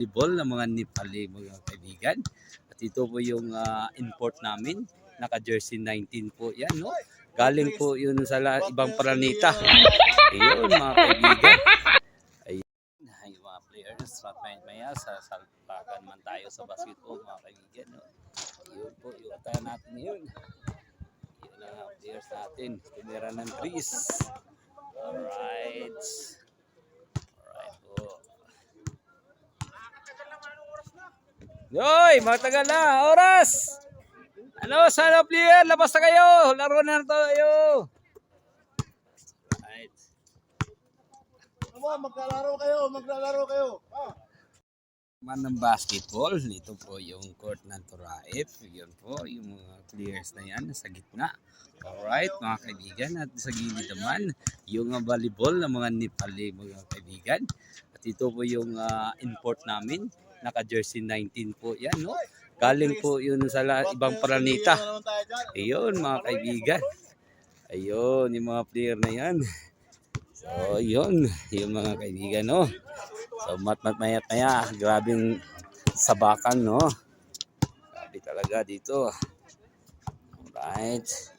Volleyball ng mga Nepali mga kaibigan. At ito po yung import namin. Naka-jersey 19 po yan, no? Galing po yun sa ibang planeta. Ayun mga kaibigan. Ayun, yung mga players. Maya sa salpakan man tayo sa basketball mga kaibigan, no? Ayun po, yung atayan natin yun. Yun ang mga players natin. Tumira ng trees. Alright. Yoy, matagal na, oras! Ano, sana player, labas na kayo! Laro na tayo! Right. Maglalaro kayo. Man ng basketball, ito po yung court ng Turaip. Yun po, yung mga players na yan, nasa gitna. Alright, mga kaibigan, at sa gilid naman, yung volleyball ng mga Nepali mga kaibigan. At ito po yung import namin. Naka-jersey 19 po yan, no? Galing po yun sa ibang planeta. Ayun, mga kaibigan. Ayun, yung mga player na yan. So, yun, yung mga kaibigan, no? So, maya, grabing sabakan, no? Grabe talaga dito. Alright.